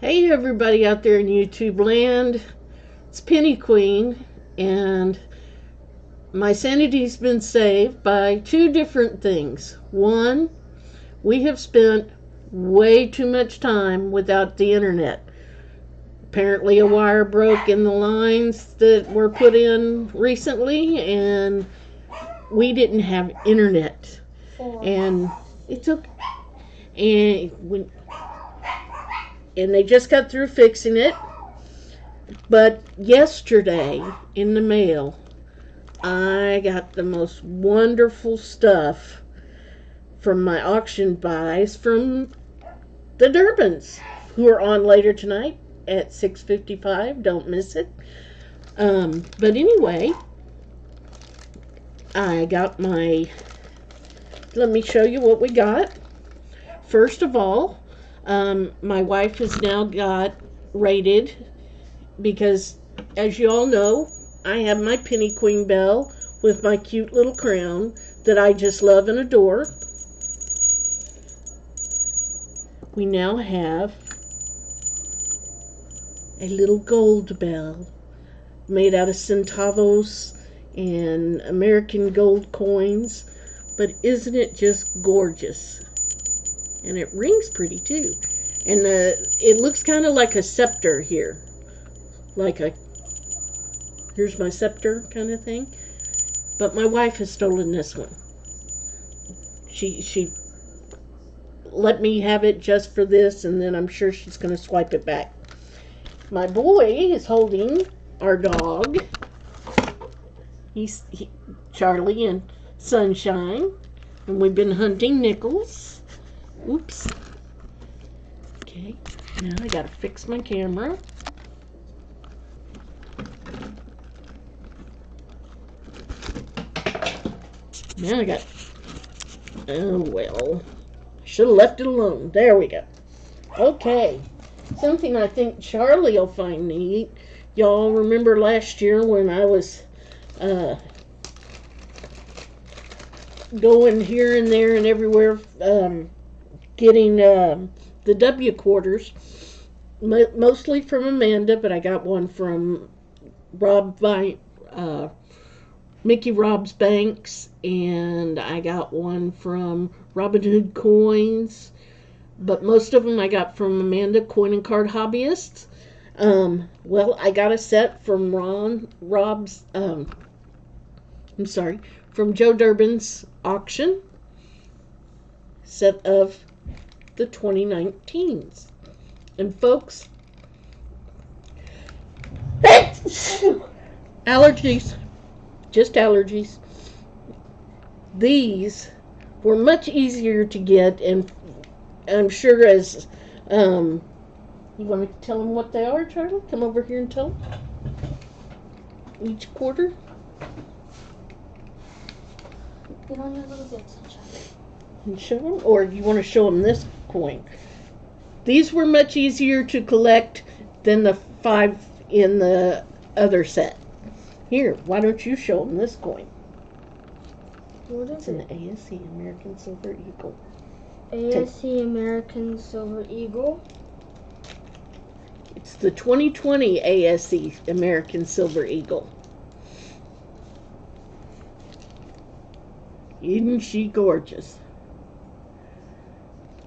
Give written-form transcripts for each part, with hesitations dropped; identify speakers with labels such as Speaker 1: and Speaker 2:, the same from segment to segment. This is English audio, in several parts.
Speaker 1: Hey everybody out there in YouTube land, it's Penny Queen, and my sanity's been saved by two different things. One, we have spent way too much time without the internet. Apparently a wire broke in the lines that were put in recently, and we didn't have internet. And it took, and they just got through fixing it. But yesterday in the mail, I got the most wonderful stuff from my auction buys from the Durbins, who are on later tonight at 6:55. Don't miss it. But anyway, I got let me show you what we got. First of all, my wife has now got rated, because as you all know, I have my Penny Queen bell with my cute little crown that I just love and adore. We now have a little gold bell made out of centavos and American gold coins, but isn't it just gorgeous? And it rings pretty too. And it looks kind of like a scepter here. Here's my scepter kind of thing. But my wife has stolen this one. She let me have it just for this, and then I'm sure she's going to swipe it back. My boy is holding our dog. He's Charlie and Sunshine, and we've been hunting Nichols. Oops. Okay, now I gotta fix my camera. Now I got, oh well, I should have left it alone. There we go. Okay, something I think Charlie will find neat. Y'all remember last year when I was going here and there and everywhere, getting the W quarters, mostly from Amanda, but I got one from Mickey Rob's Banks, and I got one from Robin Hood Coins, but most of them I got from Amanda Coin and Card Hobbyists. Well, I got a set from from Joe Durbin's auction, set of the 2019s. And folks, allergies, just allergies. These were much easier to get, and I'm sure as, you want to tell them what they are, Charlie? Come over here and tell them. Each quarter.
Speaker 2: Get on your little bits and show them.
Speaker 1: And show them? Or you want to show them this coin? These were much easier to collect than the 5 in the other set. Here, why don't you show them this coin?
Speaker 2: What is
Speaker 1: It's an ASE, American Silver Eagle.
Speaker 2: ASC American Silver Eagle.
Speaker 1: It's the 2020 ASE American Silver Eagle. Isn't she gorgeous?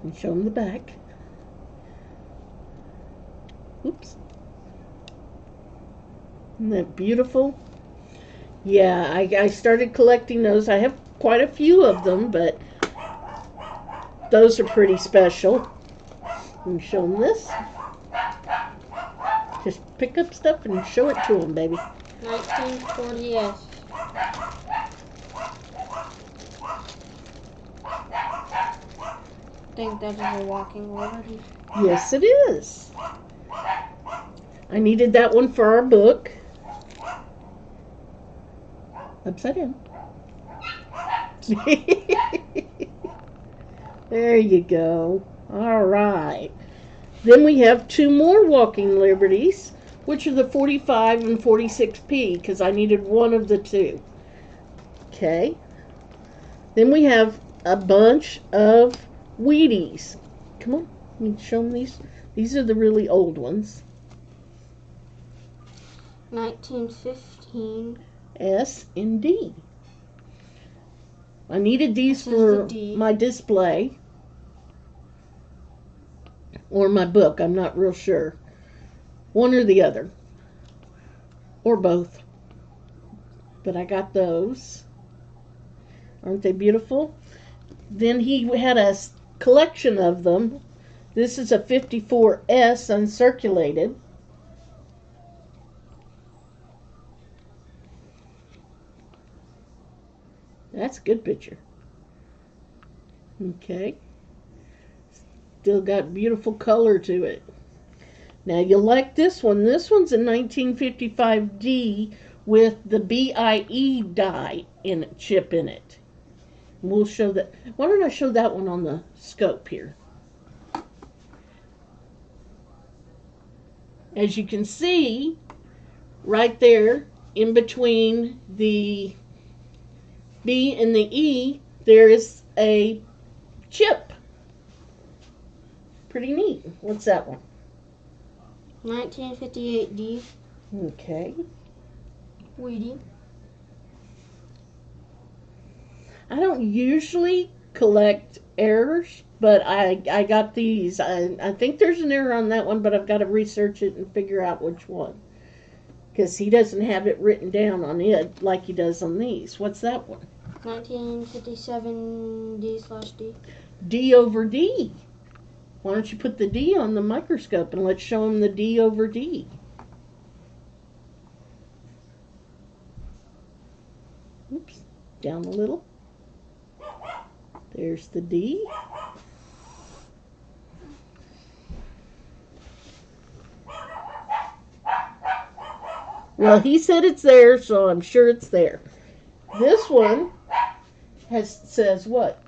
Speaker 1: And show them the back. Oops. Isn't that beautiful? Yeah, I started collecting those. I have quite a few of them, but those are pretty special. And show them this. Just pick up stuff and show it to them, baby.
Speaker 2: 1940s. I think that is a walking liberty.
Speaker 1: Yes, it is. I needed that one for our book. Upside down. There you go. All right. Then we have 2 more walking liberties, which are the 45 and 46p, because I needed one of the 2. Okay. Then we have a bunch of Wheaties. Come on, let me show them these. These are the really old ones.
Speaker 2: 1915.
Speaker 1: S and D. I needed these
Speaker 2: This is the
Speaker 1: for
Speaker 2: D.
Speaker 1: my display or my book. I'm not real sure. One or the other. Or both. But I got those. Aren't they beautiful? Then he had a collection of them. This is a 54S uncirculated. That's a good picture. Okay. Still got beautiful color to it. Now you'll like this one. This one's a 1955D with the BIE die chip in it. We'll show that. Why don't I show that one on the scope here? As you can see, right there, in between the B and the E, there is a chip. Pretty neat. What's that one?
Speaker 2: 1958D.
Speaker 1: Okay.
Speaker 2: Weedy.
Speaker 1: I don't usually collect errors, but I got these. I think there's an error on that one, but I've got to research it and figure out which one. Because he doesn't have it written down on it like he does on these. What's that one?
Speaker 2: 1957D/D.
Speaker 1: D over D. Why don't you put the D on the microscope and let's show him the D over D. Oops, down a little. There's the D. Well, he said it's there, so I'm sure it's there. This one says what?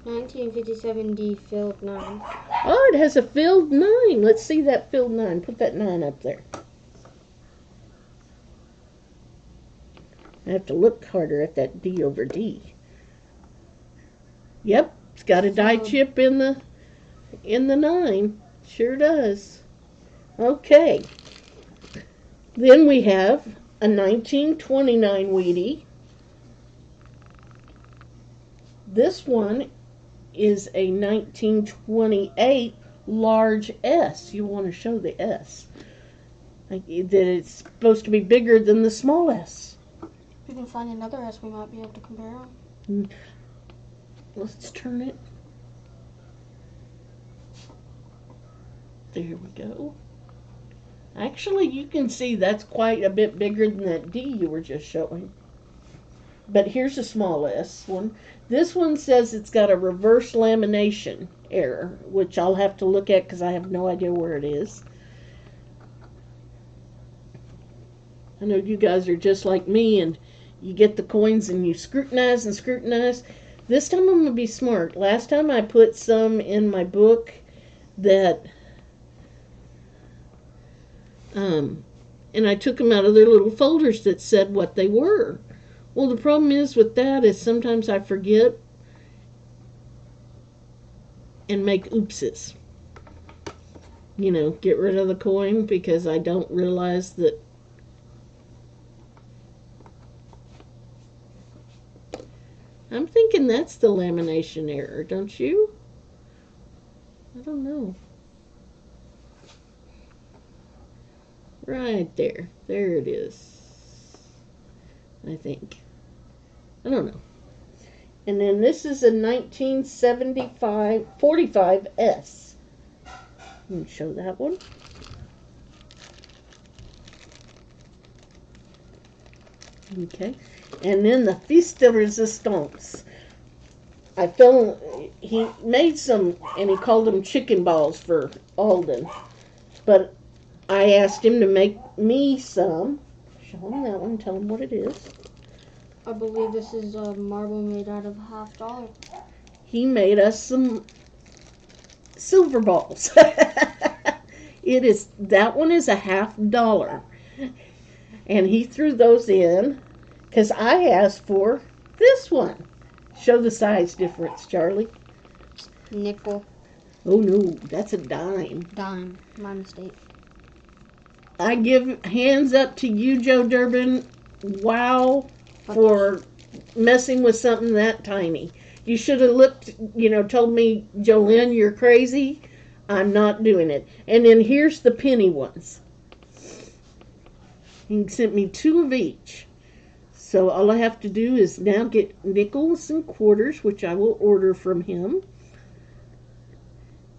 Speaker 2: 1957D filled 9.
Speaker 1: Oh, it has a filled 9. Let's see that filled 9. Put that 9 up there. I have to look harder at that D over D. Yep, it's got a die chip in the 9. Sure does. Okay. Then we have a 1929 Wheatie. This one is a 1928 large S. You want to show the S. That it's supposed to be bigger than the small S.
Speaker 2: If we can find another S, we might be able to compare them.
Speaker 1: Let's turn it. There we go. Actually, you can see that's quite a bit bigger than that D you were just showing. But here's a small S one. This one says it's got a reverse lamination error, which I'll have to look at because I have no idea where it is. I know you guys are just like me and you get the coins and you scrutinize and scrutinize. This time I'm going to be smart. Last time I put some in my book that and I took them out of their little folders that said what they were. Well, the problem is with that is sometimes I forget and make oopses. You know, get rid of the coin because I don't realize that I'm thinking that's the lamination error, don't you? I don't know. Right there. There it is. I think. I don't know. And then this is a 1975 45S. Let me show that one. Okay. And then the Fils de Resistance. He made some, and he called them chicken balls for Alden. But I asked him to make me some. Show him that one, tell him what it is.
Speaker 2: I believe this is a marble made out of $50.
Speaker 1: He made us some silver balls. That one is $50. And he threw those in because I asked for this one. Show the size difference, Charlie.
Speaker 2: Nickel.
Speaker 1: Oh no, that's a dime.
Speaker 2: Dime. My mistake.
Speaker 1: I give hands up to you, Joe Durbin. Wow, for messing with something that tiny. You should have looked, told me, Jolene, you're crazy. I'm not doing it. And then here's the penny ones. He sent me 2 of each. So all I have to do is now get nickels and quarters, which I will order from him.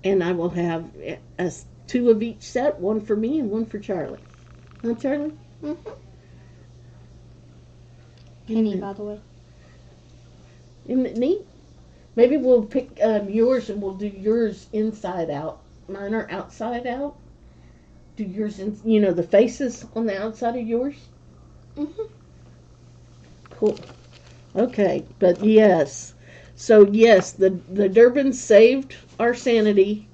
Speaker 1: And I will have 2 of each set, one for me and one for Charlie. Huh, Charlie?
Speaker 2: Mm-hmm. Penny, by the way.
Speaker 1: Isn't it neat? Maybe we'll pick yours and we'll do yours inside out. Mine are outside out. Do yours in, the faces on the outside of yours?
Speaker 2: Mm-hmm.
Speaker 1: Cool. Okay, but yes. So yes, the Durbins saved our sanity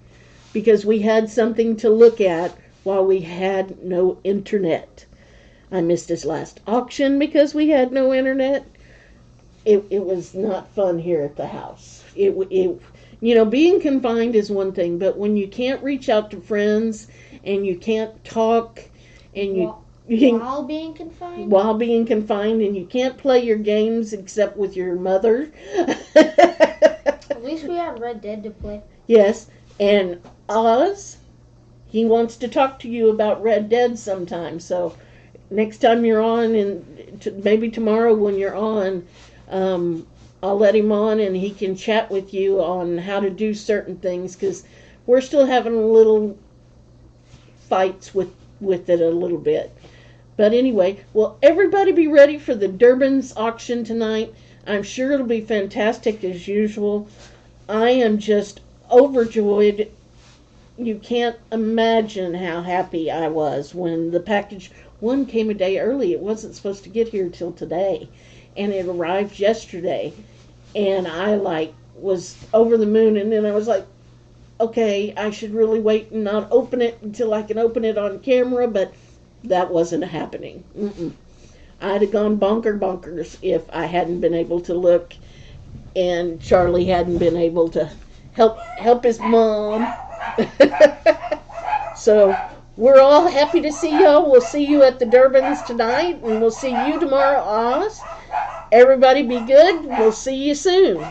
Speaker 1: because we had something to look at while we had no internet. I missed his last auction because we had no internet. It was not fun here at the house. Being confined is one thing, but when you can't reach out to friends and you can't talk and
Speaker 2: while being confined?
Speaker 1: While being confined, and you can't play your games except with your mother.
Speaker 2: At least we had Red Dead to play.
Speaker 1: Yes, and Oz, he wants to talk to you about Red Dead sometime. So next time you're on, and maybe tomorrow when you're on, I'll let him on and he can chat with you on how to do certain things, because we're still having little fights with it a little bit. But anyway, will everybody be ready for the Durbins auction tonight? I'm sure it'll be fantastic as usual. I am just overjoyed. You can't imagine how happy I was when the package one came a day early. It wasn't supposed to get here till today, and it arrived yesterday. And I was over the moon, and then I was like, okay, I should really wait and not open it until I can open it on camera, but that wasn't happening. I'd have gone bonkers if I hadn't been able to look and Charlie hadn't been able to help his mom. So we're all happy to see y'all. We'll see you at the Durbins tonight, and we'll see you tomorrow, Oz. Everybody be good. We'll see you soon.